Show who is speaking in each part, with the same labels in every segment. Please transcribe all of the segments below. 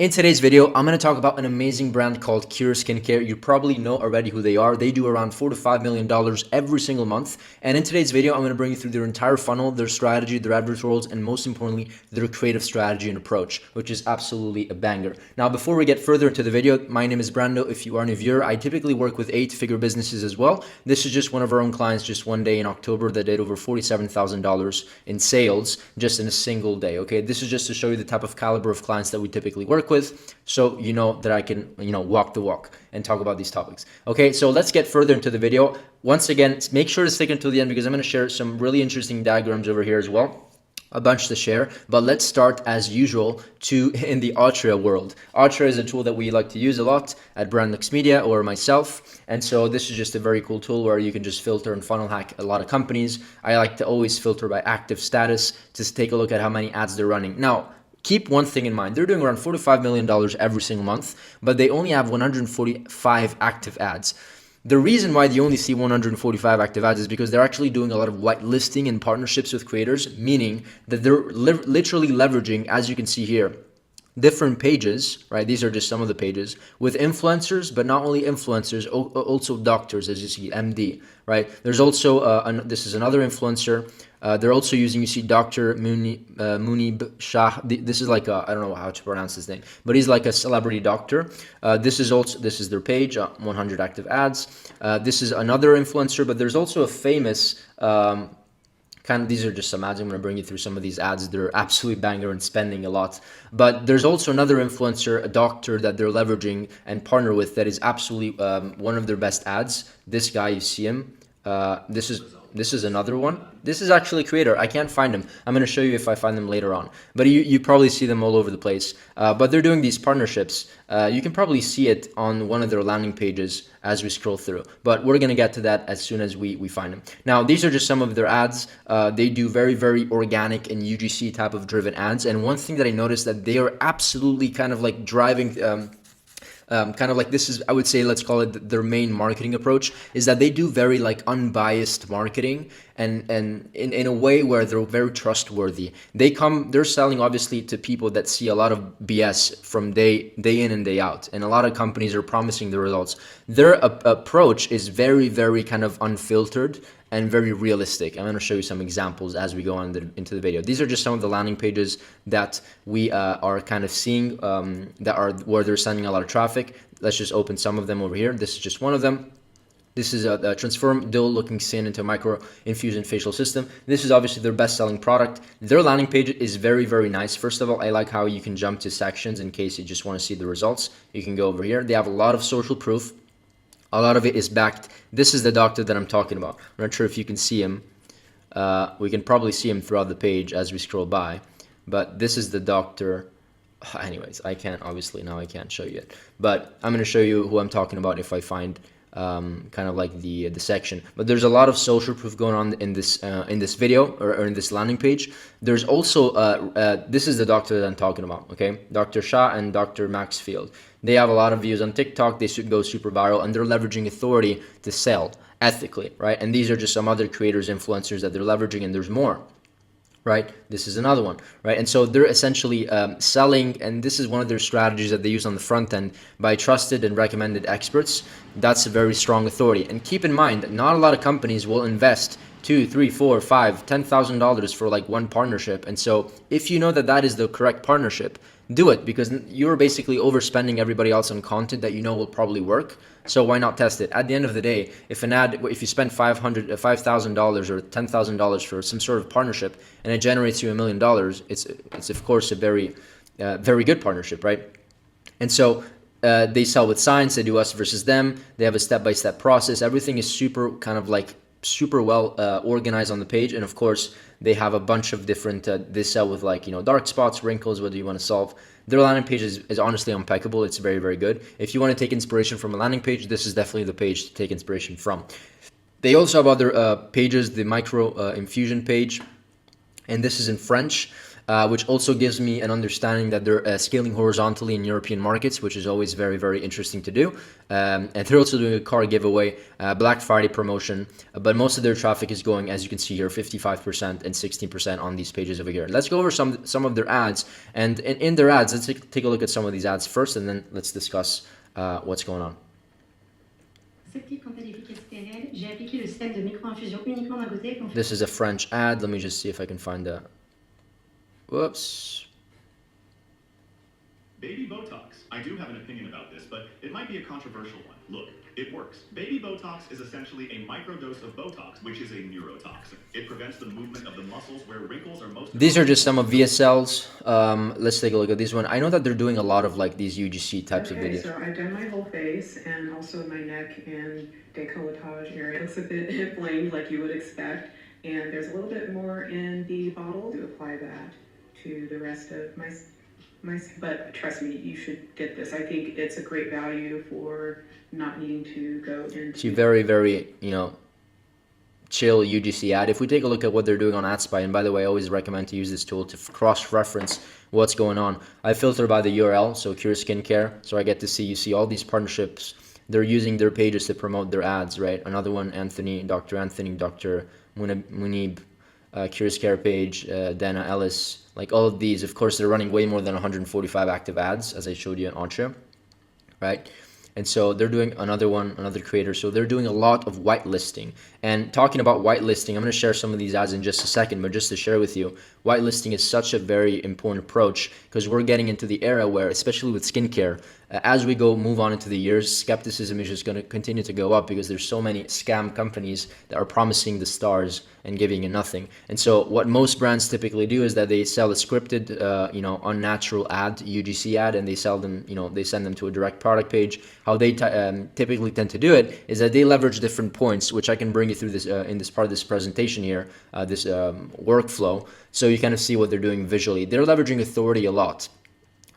Speaker 1: In today's video, I'm going to talk about an amazing brand called Qure Skincare. You probably know already who they are. They do around $4 to $5 million every single month. And in today's video, I'm going to bring you through their entire funnel, their strategy, their advertorials, and most importantly, their creative strategy and approach, which is absolutely a banger. Now, before we get further into the video, my name is Brando. If you are new viewer, I typically work with 8-figure businesses as well. This is just one of our own clients just one day in October that did over $47,000 in sales just in a single day. Okay, this is just to show you the type of caliber of clients that we typically work with, so you know that I can walk the walk and talk about these topics. Okay, so let's get further into the video. Once again, make sure to stick until the end because I'm going to share some really interesting diagrams over here as well, a bunch to share. But let's start as usual in the Qure world. Qure is a tool that we like to use a lot at Brandlux Media or myself, and so this is just a very cool tool where you can just filter and funnel hack a lot of companies. I like to always filter by active status to take a look at how many ads they're running. Now, keep one thing in mind. They're doing around $4 to $5 million every single month, but they only have 145 active ads. The reason why you only see 145 active ads is because they're actually doing a lot of whitelisting and partnerships with creators, meaning that they're literally leveraging, as you can see here, different pages, right? These are just some of the pages with influencers, but not only influencers, also doctors, as you see, MD, right? There's also, this is another influencer. They're also using, you see, Dr. Munib Shah. This is like I don't know how to pronounce his name, but he's like a celebrity doctor. This is their page, 100 active ads. This is another influencer, but there's also a famous, these are just some ads. I'm going to bring you through some of these ads. They're absolutely banger and spending a lot. But there's also another influencer, a doctor that they're leveraging and partner with that is absolutely one of their best ads. This guy, you see him. This is another one. This is actually a creator. I can't find him. I'm going to show you if I find them later on. But you probably see them all over the place. But they're doing these partnerships. You can probably see it on one of their landing pages as we scroll through. But we're going to get to that as soon as we find them. Now, these are just some of their ads. They do very, very organic and UGC type of driven ads. And one thing that I noticed that they are absolutely kind of like driving... this is, I would say, let's call it their main marketing approach, is that they do very like unbiased marketing and in a way where they're very trustworthy. They're selling obviously to people that see a lot of BS from day in and day out, and a lot of companies are promising the results. Their approach is very, very kind of unfiltered and very realistic. I'm going to show you some examples as we go on into the video. These are just some of the landing pages that we are kind of seeing that are where they're sending a lot of traffic. Let's just open some of them over here. This is just one of them. This is a transform dull looking skin into micro infusion facial system. This is obviously their best selling product. Their landing page is very, very nice. First of all, I like how you can jump to sections in case you just want to see the results. You can go over here. They have a lot of social proof. A lot of it is backed. This is the doctor that I'm talking about. I'm not sure if you can see him. We can probably see him throughout the page as we scroll by. But this is the doctor. Anyways, I can't show you it. But I'm going to show you who I'm talking about if I find kind of like the section. But there's a lot of social proof going on in this video or in this landing page. There's also this is the doctor that I'm talking about. Okay, Dr. Shah and Dr. Maxfield. They have a lot of views on TikTok. They should go super viral, and they're leveraging authority to sell ethically, right? And these are just some other creators, influencers that they're leveraging, and there's more. Right? This is another one, right? And so they're essentially selling, and this is one of their strategies that they use on the front end by trusted and recommended experts. That's a very strong authority. And keep in mind, not a lot of companies will invest $2, $3, $4, $5, $10,000 for like one partnership. And so if you know that that is the correct partnership, do it, because you're basically overspending everybody else on content that you know will probably work. So why not test it? At the end of the day, if you spend $5,000 or $10,000 for some sort of partnership and it generates you $1 million, it's of course a very very good partnership, right? And so they sell with science. They do us versus them. They have a step-by-step process. Everything is super well organized on the page, and of course they have a bunch of different they sell with like dark spots, wrinkles, whether you want to solve. Their landing page is honestly impeccable. It's very, very good. If you want to take inspiration from a landing page, this is definitely the page to take inspiration from. They also have other pages, the micro infusion page, and this is in French. which also gives me an understanding that they're scaling horizontally in European markets, which is always very, very interesting to do. And they're also doing a car giveaway, Black Friday promotion, but most of their traffic is going, as you can see here, 55% and 16% on these pages over here. Let's go over some of their ads, and in their ads, let's take a look at some of these ads first, and then let's discuss what's going on. This is a French ad. Let me just see if I can find a... Whoops.
Speaker 2: Baby Botox. I do have an opinion about this, but it might be a controversial one. Look, it works. Baby Botox is essentially a microdose of Botox, which is a neurotoxin. It prevents the movement of the muscles where wrinkles are most...
Speaker 1: These are just some of VSL's. Let's take a look at this one. I know that they're doing a lot of like these UGC types of videos.
Speaker 3: So I've done my whole face and also my neck and décolletage area. It looks a bit inflamed like you would expect. And there's a little bit more in the bottle to apply that to the rest of my but trust me, you should get this. I think it's a great value for not needing to go into...
Speaker 1: It's a very, very, chill UGC ad. If we take a look at what they're doing on AdSpy, and by the way, I always recommend to use this tool to cross-reference what's going on. I filter by the URL, so Qure Skincare, so I get to see, you see all these partnerships. They're using their pages to promote their ads, right? Another one, Dr. Munib, Cure's Care page, Dana Ellis, like all of these. Of course, they're running way more than 145 active ads, as I showed you in Qure, right? And so they're doing another one, another creator. So they're doing a lot of whitelisting. And talking about whitelisting, I'm going to share some of these ads in just a second, but just to share with you, whitelisting is such a very important approach because we're getting into the era where, especially with skincare, as we move on into the years, skepticism is just going to continue to go up because there's so many scam companies that are promising the stars and giving you nothing. And so what most brands typically do is that they sell a scripted, unnatural ad, UGC ad, and they sell them, they send them to a direct product page. How they typically tend to do it is that they leverage different points, which I can bring you through this in this part of this presentation here, this workflow, so you kind of see what they're doing visually. They're leveraging authority a lot.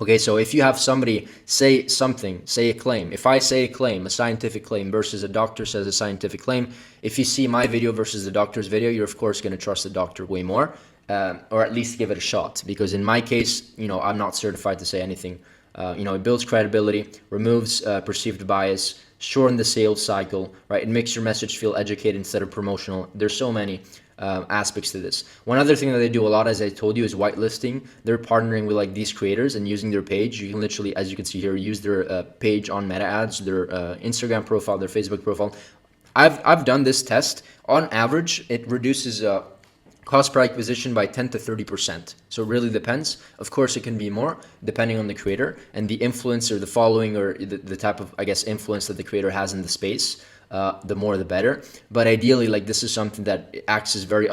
Speaker 1: Okay, so if you have somebody say something, say a claim. If I say a claim, a scientific claim versus a doctor says a scientific claim, if you see my video versus the doctor's video, you're of course going to trust the doctor way more, or at least give it a shot. Because in my case, I'm not certified to say anything. It builds credibility, removes perceived bias, shorten the sales cycle, right? It makes your message feel educated instead of promotional. There's so many aspects to this. One other thing that they do a lot, as I told you, is whitelisting. They're partnering with like these creators and using their page. You can literally, as you can see here, use their page on meta ads, their Instagram profile, their Facebook profile. I've done this test. On average, it reduces cost per acquisition by 10 to 30%. So it really depends. Of course, it can be more depending on the creator and the influence or the following or the type of, influence that the creator has in the space. The more the better, but ideally, like, this is something that acts as very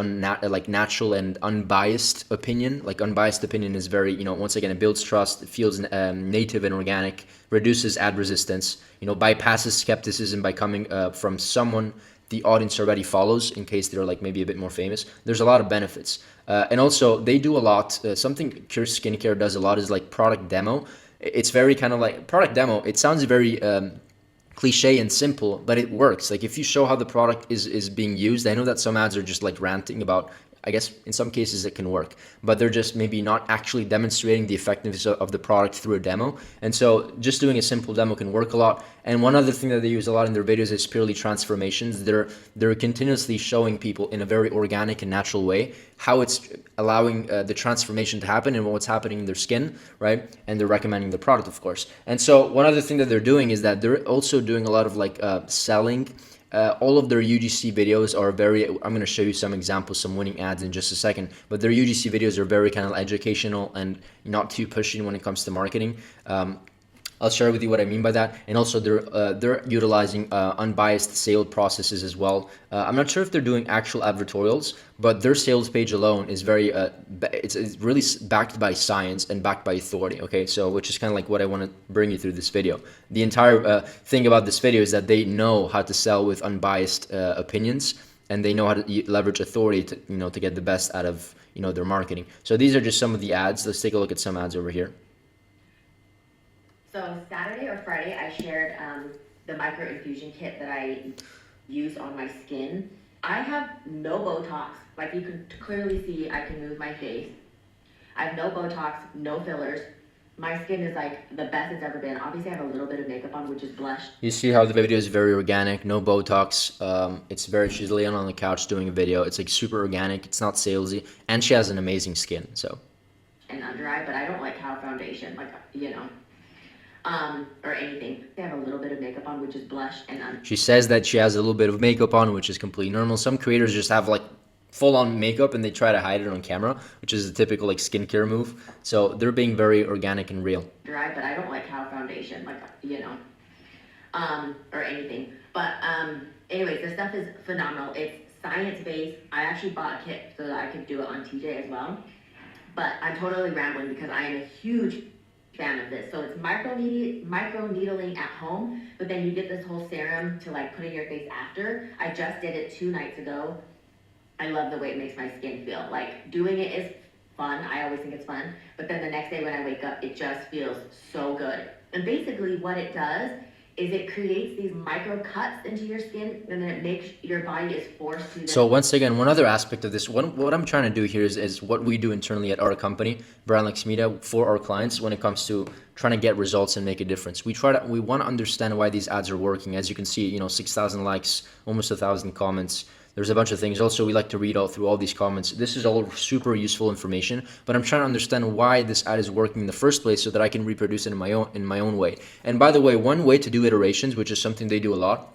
Speaker 1: natural and unbiased opinion. Like, unbiased opinion is very, once again, it builds trust, it feels native and organic, reduces ad resistance, bypasses skepticism by coming from someone the audience already follows, in case they're like maybe a bit more famous. There's a lot of benefits, and also they do a lot. Something Qure Skincare does a lot is like product demo. It's very kind of like product demo. It sounds very cliche and simple, but it works. Like, if you show how the product is being used, I know that some ads are just like ranting about, I guess in some cases it can work, but they're just maybe not actually demonstrating the effectiveness of the product through a demo. And so just doing a simple demo can work a lot. And one other thing that they use a lot in their videos is purely transformations. They're continuously showing people in a very organic and natural way how it's allowing the transformation to happen and what's happening in their skin, right? And they're recommending the product, of course. And so one other thing that they're doing is that they're also doing a lot of like selling. All of their UGC videos are very, I'm going to show you some examples, some winning ads in just a second, but their UGC videos are very kind of educational and not too pushy when it comes to marketing. I'll share with you what I mean by that. And also they're utilizing unbiased sales processes as well. I'm not sure if they're doing actual advertorials, but their sales page alone is very, it's really backed by science and backed by authority. Okay, so which is kind of like what I want to bring you through this video. The entire thing about this video is that they know how to sell with unbiased opinions, and they know how to leverage authority to, to get the best out of, their marketing. So these are just some of the ads. Let's take a look at some ads over here.
Speaker 4: So Saturday or Friday, I shared the micro infusion kit that I use on my skin. I have no Botox. Like, you can clearly see, I can move my face. I have no Botox, no fillers. My skin is like the best it's ever been. Obviously, I have a little bit of makeup on, which is blush.
Speaker 1: You see how the video is very organic, no Botox. She's laying on the couch doing a video. It's like super organic. It's not salesy, and she has an amazing skin. So.
Speaker 4: And under eye, but I don't like how foundation, like or anything. They have a little bit of makeup on, which is blush and
Speaker 1: She says that she has a little bit of makeup on, which is completely normal. Some creators just have like full-on makeup and they try to hide it on camera, which is a typical like skincare move. So they're being very organic and real.
Speaker 4: Dry, but I don't like how foundation, like or anything. But anyways, this stuff is phenomenal. It's science-based. I actually bought a kit so that I could do it on TJ as well. But I'm totally rambling because I am a huge fan of this. So it's micro needling at home, but then you get this whole serum to like put in your face after. I just did it 2 nights ago. I love the way it makes my skin feel. Like doing it is fun. I always think it's fun. But then the next day when I wake up, it just feels so good. And basically what it does is it creates these micro cuts into your skin, and then it makes your body is forced to.
Speaker 1: So once again, one other aspect of this, what I'm trying to do here is what we do internally at our company, Brand Lex Media, for our clients when it comes to trying to get results and make a difference. We want to understand why these ads are working. As you can see, 6,000 likes, almost 1,000 comments. There's a bunch of things. Also, we like to read through all these comments. This is all super useful information, but I'm trying to understand why this ad is working in the first place so that I can reproduce it in my own way. And by the way, one way to do iterations, which is something they do a lot,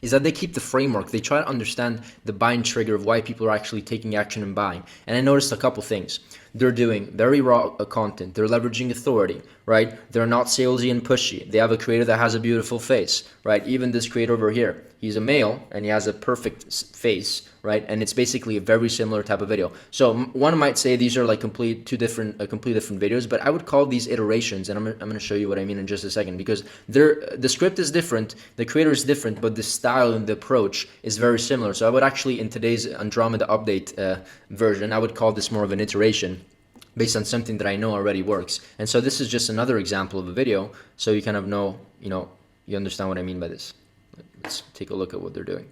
Speaker 1: is that they keep the framework. They try to understand the buying trigger of why people are actually taking action and buying. And I noticed a couple things. They're doing very raw content. They're leveraging authority, right? They're not salesy and pushy. They have a creator that has a beautiful face, right? Even this creator over here, he's a male and he has a perfect face, right? And it's basically a very similar type of video. So one might say these are like completely different videos, but I would call these iterations, and I'm going to show you what I mean in just a second, because the script is different, the creator is different, but the style and the approach is very similar. So I would actually, in today's Andromeda update version, I would call this more of an iteration based on something that I know already works. And so this is just another example of a video, so you kind of know, you understand what I mean by this. Let's take a look at what they're doing.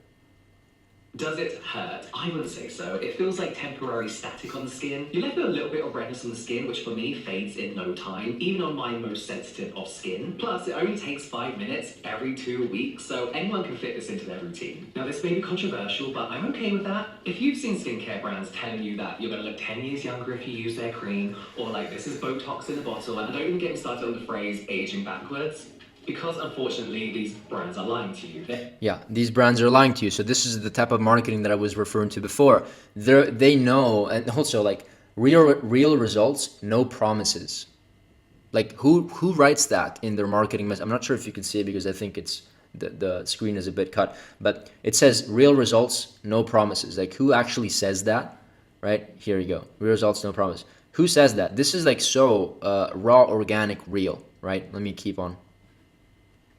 Speaker 5: Does it hurt? I wouldn't say so. It feels like temporary static on the skin. You left a little bit of redness on the skin, which for me fades in no time, even on my most sensitive of skin. Plus, it only takes 5 minutes every 2 weeks, so anyone can fit this into their routine. Now, this may be controversial, but I'm okay with that. If you've seen skincare brands telling you that you're going to look 10 years younger if you use their cream, or like this is Botox in a bottle, and don't even get me started on the phrase aging backwards, because unfortunately these brands are lying to you.
Speaker 1: Yeah, these brands are lying to you. So this is the type of marketing that I was referring to before. They know, and also like real results, no promises. Like who writes that in their marketing message? I'm not sure if you can see it because I think it's the screen is a bit cut, but it says real results, no promises. Like who actually says that? Right here you go. Real results, no promise. Who says that? This is like so raw, organic, real. Right? Let me keep on.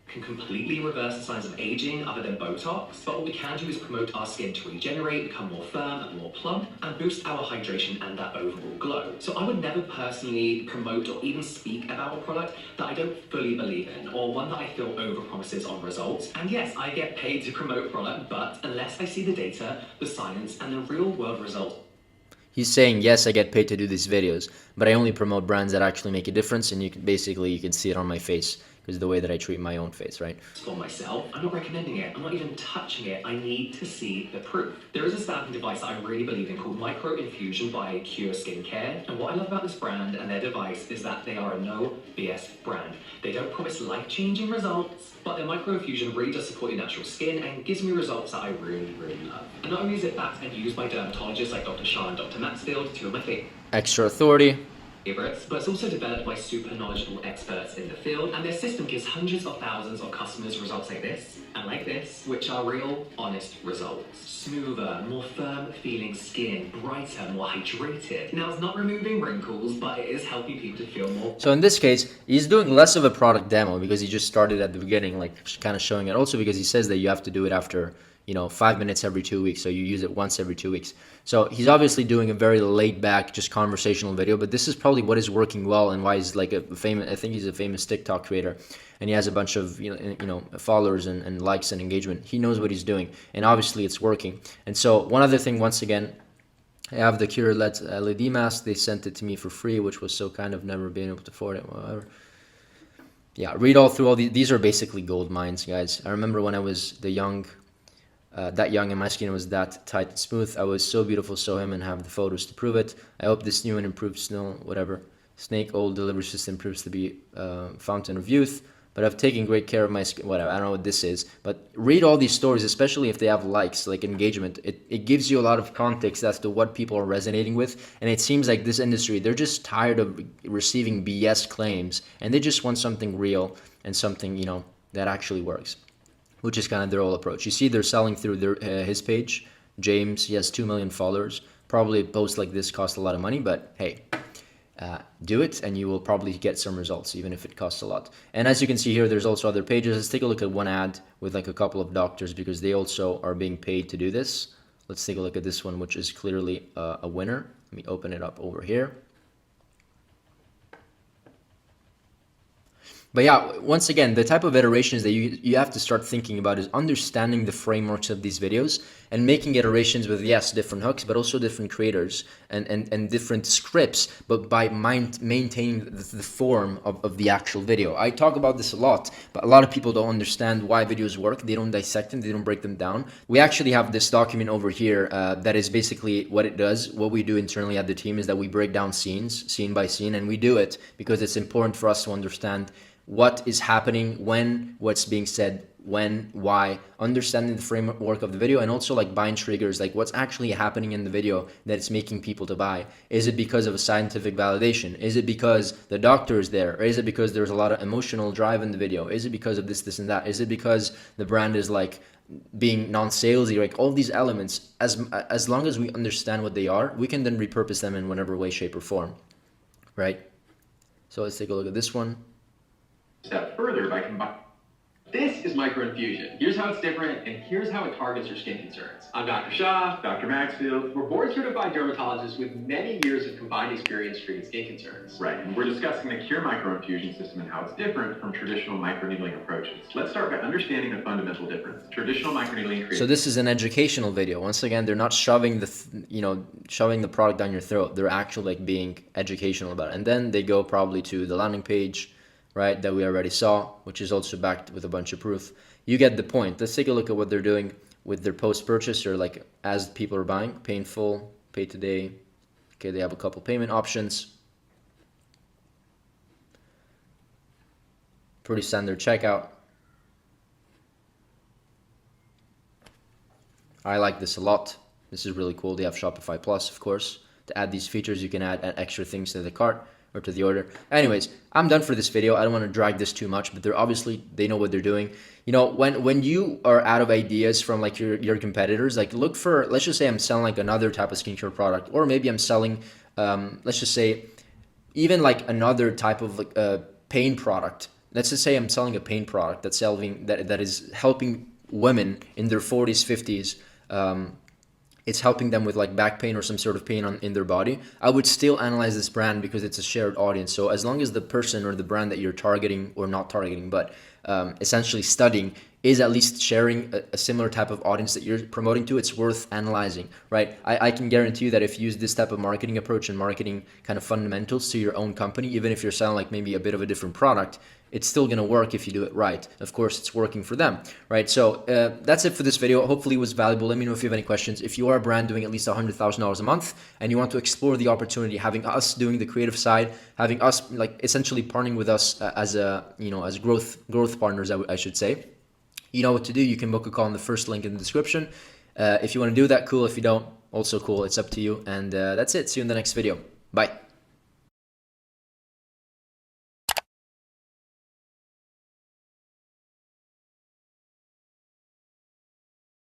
Speaker 5: Can completely reverse the signs of aging other than Botox, but what we can do is promote our skin to regenerate, become more firm and more plump, and boost our hydration and that overall glow. So I would never personally promote or even speak about a product that I don't fully believe in, or one that I feel overpromises on results. And yes, I get paid to promote product, but unless I see the data, the science, and the real world results.
Speaker 1: He's saying, yes, I get paid to do these videos, but I only promote brands that actually make a difference, and you can see it on my face. Is the way that I treat my own face, right?
Speaker 5: For myself, I'm not recommending it. I'm not even touching it. I need to see the proof. There is a stamping device that I really believe in called Micro Infusion by Qure Skincare. And what I love about this brand and their device is that they are a no BS brand. They don't promise life-changing results, but their Micro Infusion really does support your natural skin and gives me results that I really, really love. And not only is it backed and used by dermatologists like Dr. Shah and Dr. Mansfield, 2 of my favorites.
Speaker 1: Extra authority.
Speaker 5: But it's also developed by super knowledgeable experts in the field, and their system gives hundreds of thousands of customers results like this and like this, which are real, honest results. Smoother, more firm feeling skin, brighter, more hydrated. Now, it's not removing wrinkles, but it is helping people to feel more.
Speaker 1: So in this case, he's doing less of a product demo because he just started at the beginning, like kind of showing it. Also because he says that you have to do it after 5 minutes every 2 weeks, so you use it once every 2 weeks. So he's obviously doing a very laid back, just conversational video, but this is probably what is working well and why he's like I think he's a famous TikTok creator, and he has a bunch of followers and likes and engagement. He knows what he's doing, and obviously it's working. And so one other thing, once again, I have the Qure LED mask. They sent it to me for free, which was so kind of never being able to afford it. Whatever. Yeah, read all through all these are basically gold mines, guys. I remember when I was that young and my skin was that tight and smooth. I was so beautiful, so him, and have the photos to prove it. I hope this new and improved whatever snake oil delivery system proves to be fountain of youth. But I've taken great care of my skin. Whatever, I don't know what this is. But read all these stories, especially if they have likes, like engagement. It gives you a lot of context as to what people are resonating with. And it seems like this industry, they're just tired of receiving BS claims. And they just want something real and something, you know, that actually works. Which is kind of their whole approach. You see they're selling through his page. James, he has 2 million followers. Probably a post like this costs a lot of money, but hey. Do it and you will probably get some results, even if it costs a lot. And as you can see here, there's also other pages. Let's take a look at one ad with like a couple of doctors, because they also are being paid to do this. Let's take a look at this one, which is clearly a winner. Let me open it up over here. But yeah, once again, the type of iterations that you have to start thinking about is understanding the frameworks of these videos and making iterations with, yes, different hooks, but also different creators and different scripts, but by maintaining the form of the actual video. I talk about this a lot, but a lot of people don't understand why videos work. They don't dissect them, they don't break them down. We actually have this document over here that is basically what it does. What we do internally at the team is that we break down scenes, scene by scene, and we do it because it's important for us to understand what is happening, when, what's being said, when, why, understanding the framework of the video, and also like buying triggers, like what's actually happening in the video that it's making people to buy. Is it because of a scientific validation? Is it because the doctor is there? Or is it because there's a lot of emotional drive in the video? Is it because of this, and that? Is it because the brand is like being non-salesy? Like all these elements, as long as we understand what they are, we can then repurpose them in whatever way, shape, or form, right? So let's take a look at this one.
Speaker 6: Step further by combining. This is microinfusion. Here's how it's different, and here's how it targets your skin concerns. I'm Dr. Shah, Dr. Maxfield. We're board-certified dermatologists with many years of combined experience treating skin concerns.
Speaker 2: Right, and we're discussing the Qure microinfusion system and how it's different from traditional microneedling approaches. Let's start by understanding the fundamental difference. Traditional microneedling creates...
Speaker 1: So this is an educational video. Once again, they're not shoving shoving the product down your throat. They're actually like being educational about it. And then they go probably to the landing page, right, that we already saw, which is also backed with a bunch of proof. You get the point. Let's take a look at what they're doing with their post-purchase, or like as people are buying. Pay in full, pay today. Okay, they have a couple payment options. Pretty standard checkout. I like this a lot. This is really cool. They have Shopify Plus, of course. To add these features, you can add extra things to the cart or to the order. Anyways, I'm done for this video. I don't want to drag this too much, but they know what they're doing. You know, when you are out of ideas from like your competitors, like look for, let's just say I'm selling like another type of skincare product, or maybe I'm selling, let's just say even like another type of like pain product. Let's just say I'm selling a pain product that is helping women in their 40s, 50s. It's helping them with like back pain or some sort of pain in their body. I would still analyze this brand because it's a shared audience. So as long as the person or the brand that you're targeting, or not targeting, but essentially studying, is at least sharing a similar type of audience that you're promoting to, it's worth analyzing, right? I can guarantee you that if you use this type of marketing approach and marketing kind of fundamentals to your own company, even if you're selling like maybe a bit of a different product, it's still going to work if you do it right. Of course, it's working for them, right? So that's it for this video. Hopefully it was valuable. Let me know if you have any questions. If you are a brand doing at least $100,000 a month and you want to explore the opportunity, having us doing the creative side, having us like essentially partnering with us as growth partners, I should say, you know what to do. You can book a call on the first link in the description. If you want to do that, cool. If you don't, also cool. It's up to you. And that's it. See you in the next video. Bye.